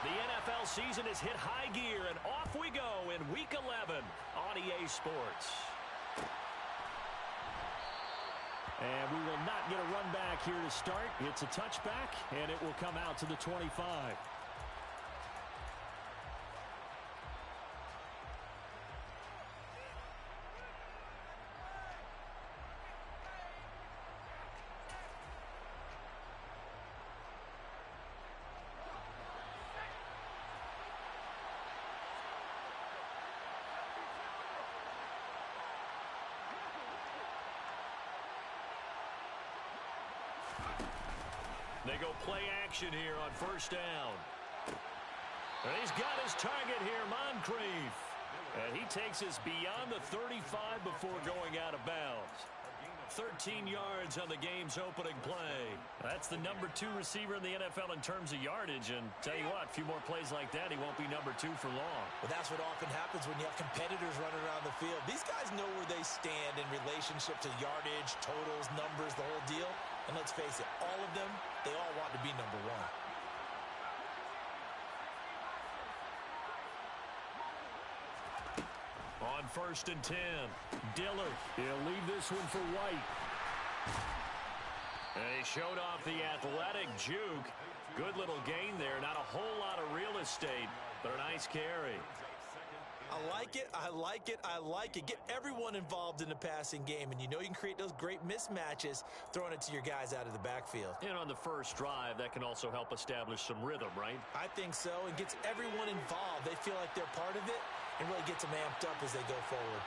The NFL season has hit high gear, and off we go in Week 11 on EA Sports. And we will not get a run back here to start. It's a touchback, and it will come out to the 25. They go play action here on first down. And he's got his target here, Moncrief. And he takes us beyond the 35 before going out of bounds. 13 yards on the game's opening play. That's the number 2 receiver in the NFL in terms of yardage. And tell you what, a few more plays like that, he won't be number 2 for long. Well, that's what often happens when you have competitors running around the field. These guys know where they stand in relationship to yardage, totals, numbers, the whole deal. And let's face it, all of them, they all want to be number 1. On first and 10, Dillard. He'll leave this one for White. And he showed off the athletic juke. Good little gain there. Not a whole lot of real estate, but a nice carry. I like it, I like it, I like it. Get everyone involved in the passing game, and you know you can create those great mismatches throwing it to your guys out of the backfield. And on the first drive, that can also help establish some rhythm, right? I think so. It gets everyone involved. They feel like they're part of it, and really gets them amped up as they go forward.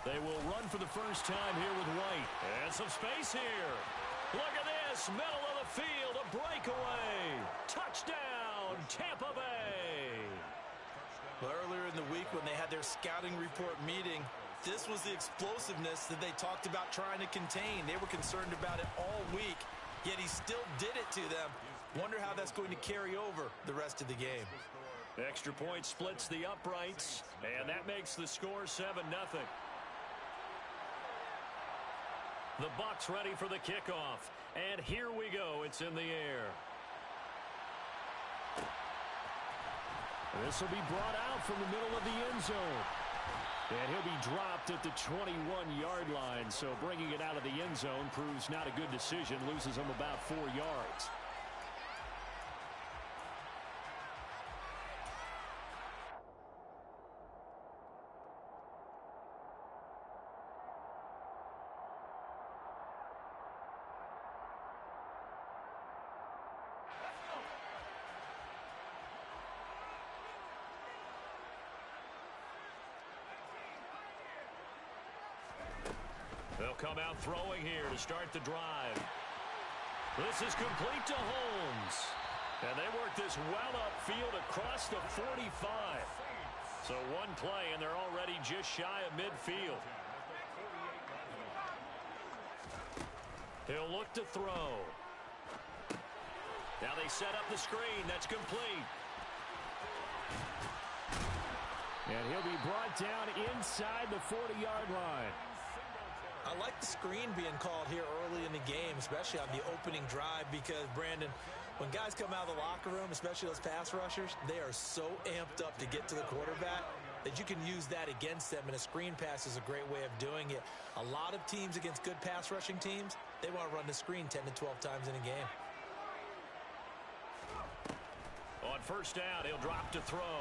They will run for the first time here with White. And some space here. Look at this. Middle of the field. A breakaway. Touchdown, Tampa Bay. Well, earlier in the week when they had their scouting report meeting, this was the explosiveness that they talked about trying to contain. They were concerned about it all week, yet he still did it to them. Wonder how that's going to carry over the rest of the game. Extra point splits the uprights, and that makes the score 7-0. The Bucs ready for the kickoff. And here we go. It's in the air. This will be brought out from the middle of the end zone. And he'll be dropped at the 21-yard line. So bringing it out of the end zone proves not a good decision. Loses him about 4 yards. They'll come out throwing here to start the drive. This is complete to Holmes. And they work this well upfield across the 45. So one play, and they're already just shy of midfield. He'll look to throw. Now they set up the screen. That's complete. And he'll be brought down inside the 40-yard line. I like the screen being called here early in the game, especially on the opening drive, because, Brandon, when guys come out of the locker room, especially those pass rushers, they are so amped up to get to the quarterback that you can use that against them, and a screen pass is a great way of doing it. A lot of teams against good pass rushing teams, they want to run the screen 10 to 12 times in a game. On first down, he'll drop to throw.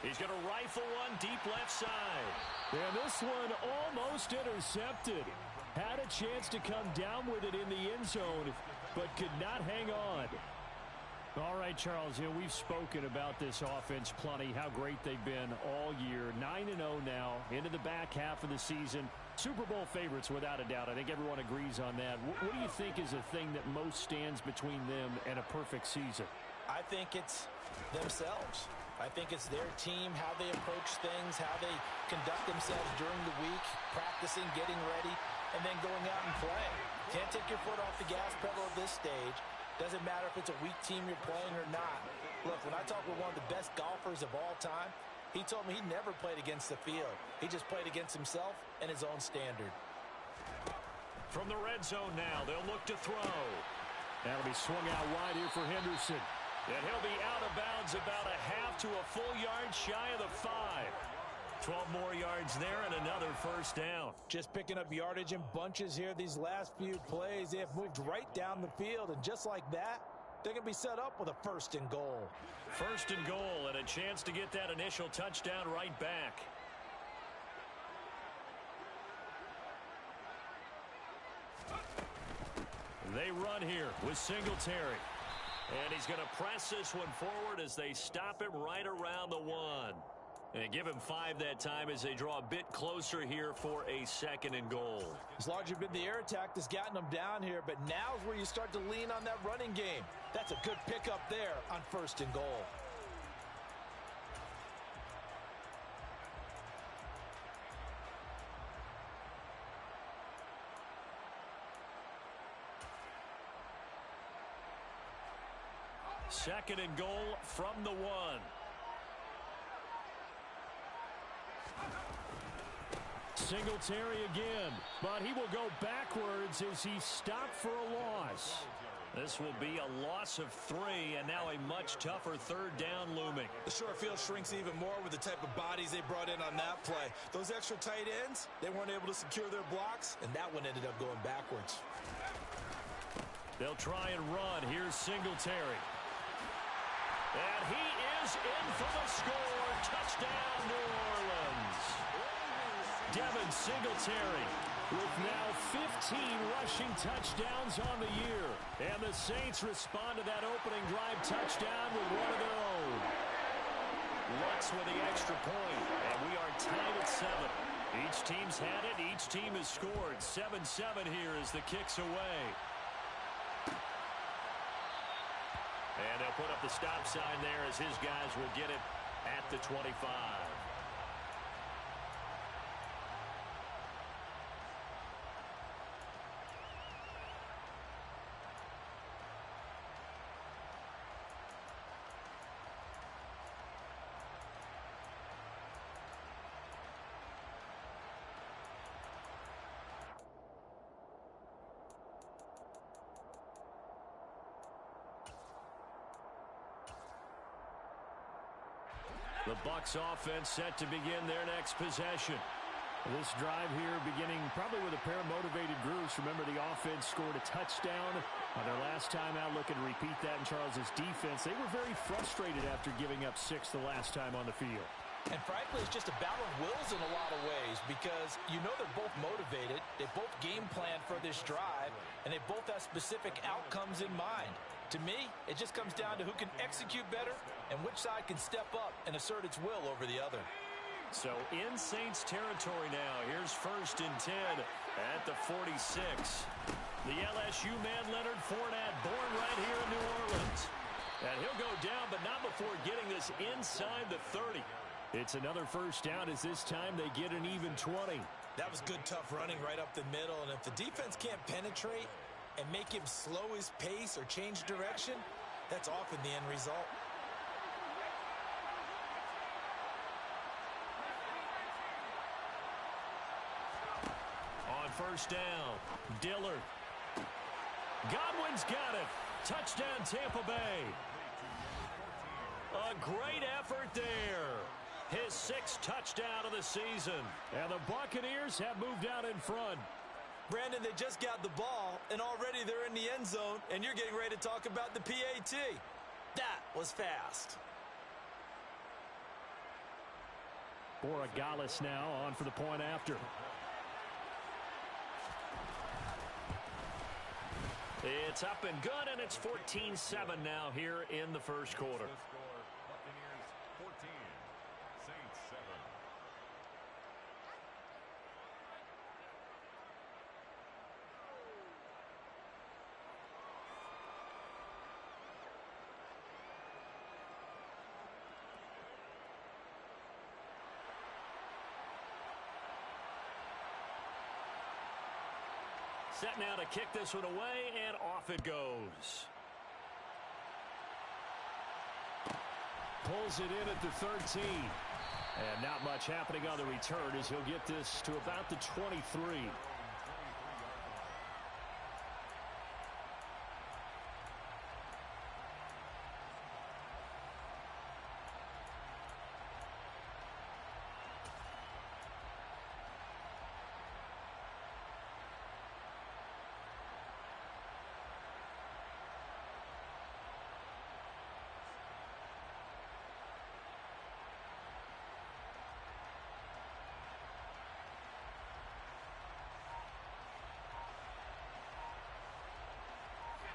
He's going to rifle one deep left side. And this one almost intercepted. Had a chance to come down with it in the end zone, but could not hang on. All right, Charles, we've spoken about this offense plenty, how great they've been all year. 9-0 now, into the back half of the season. Super Bowl favorites, without a doubt. I think everyone agrees on that. What do you think is the thing that most stands between them and a perfect season? I think it's themselves. I think it's their team, how they approach things, how they conduct themselves during the week, practicing, getting ready, and then going out and playing. Can't take take your foot off the gas pedal at this stage. Doesn't matter if it's a weak team you're playing or not. Look, when I talk with one of the best golfers of all time, he told me he never played against the field. He just played against himself and his own standard. From the red zone now, they'll look to throw. That'll be swung out wide here for Henderson. And he'll be out of bounds about a half to a full yard shy of the 5. 12 more yards there and another first down. Just picking up yardage in bunches here these last few plays. They have moved right down the field, and just like that, they're going to be set up with a 1st and goal. 1st and goal, and a chance to get that initial touchdown right back. They run here with Singletary. And he's going to press this one forward as they stop him right around the 1. And give him 5 that time as they draw a bit closer here for a 2nd and goal. It's largely been the air attack that's gotten them down here, but now is where you start to lean on that running game. That's a good pickup there on 1st and goal. Second and goal from the 1. Singletary again, but he will go backwards as he stopped for a loss. This will be a loss of 3, and now a much tougher 3rd down looming. The short field shrinks even more with the type of bodies they brought in on that play. Those extra tight ends, they weren't able to secure their blocks, and that one ended up going backwards. They'll try and run. Here's Singletary. And he is in for the score. Touchdown, New Orleans. Devin Singletary with now 15 rushing touchdowns on the year. And the Saints respond to that opening drive touchdown with one of their own. Lutz with the extra point, and we are tied at 7. Each team's had it. Each team has scored. 7-7 here as the kick's away. And they'll put up the stop sign there as his guys will get it at the 25. The Bucs offense set to begin their next possession. This drive here beginning probably with a pair of motivated groups. Remember, the offense scored a touchdown on their last time out. Looking to repeat that in Charles's defense. They were very frustrated after giving up 6 the last time on the field. And frankly, it's just a battle of wills in a lot of ways because you know they're both motivated. They both game plan for this drive, and they both have specific outcomes in mind. To me, it just comes down to who can execute better and which side can step up and assert its will over the other. So in Saints territory now. Here's 1st and 10 at the 46. The LSU man Leonard Fournette, born right here in New Orleans. And he'll go down, but not before getting this inside the 30. It's another first down as this time they get an even 20. That was good, tough running right up the middle. And if the defense can't penetrate and make him slow his pace or change direction, that's often the end result. On 1st down, Dillard. Godwin's got it. Touchdown, Tampa Bay. A great effort there. His 6th touchdown of the season. And the Buccaneers have moved out in front. Brandon, they just got the ball, and already they're in the end zone, and you're getting ready to talk about the PAT. That was fast. Borregales now on for the point after. It's up and good, and it's 14-7 now here in the first quarter. Buccaneers 14, Saints 7. Set now to kick this one away, and off it goes. Pulls it in at the 13. And not much happening on the return as he'll get this to about the 23.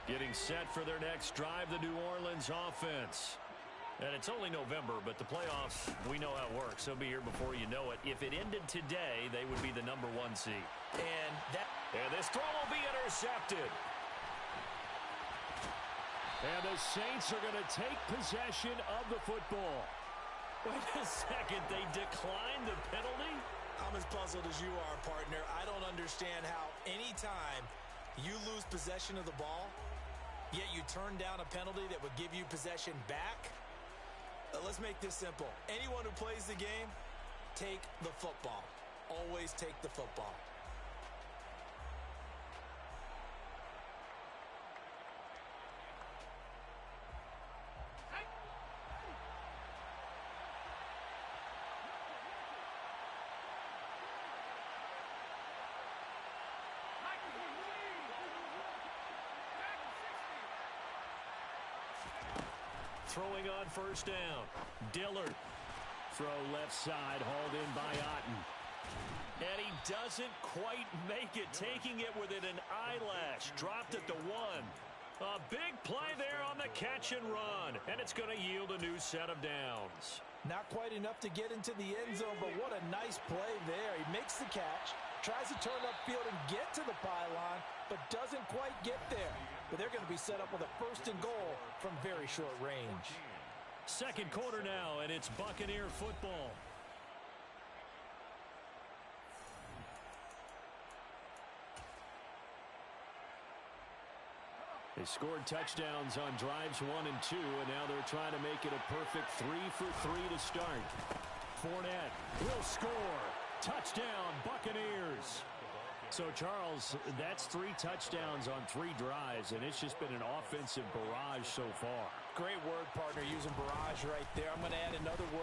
Getting set for their next drive, the New Orleans offense. And it's only November, but the playoffs, we know how it works. They'll be here before you know it. If it ended today, they would be the #1 seed. And this throw will be intercepted. And the Saints are going to take possession of the football. Wait a second, they declined the penalty? I'm as puzzled as you are, partner. I don't understand how anytime you lose possession of the ball, yet you turn down a penalty that would give you possession back. Let's make this simple. Anyone who plays the game, take the football. Always take the football. Throwing on first down. Dillard. Throw left side, hauled in by Otten. And he doesn't quite make it, taking it within an eyelash. Dropped at the 1. A big play there on the catch and run. And it's going to yield a new set of downs. Not quite enough to get into the end zone, but what a nice play there. He makes the catch, tries to turn upfield and get to the pylon, but doesn't quite get there. But they're going to be set up with a 1st and goal from very short range. Second quarter now, and it's Buccaneer football. They scored touchdowns on drives 1 and 2, and now they're trying to make it a perfect 3 for 3 to start. Fournette will score. Touchdown, Buccaneers. So, Charles, that's 3 touchdowns on 3 drives, and it's just been an offensive barrage so far. Great word, partner, using barrage right there. I'm going to add another word.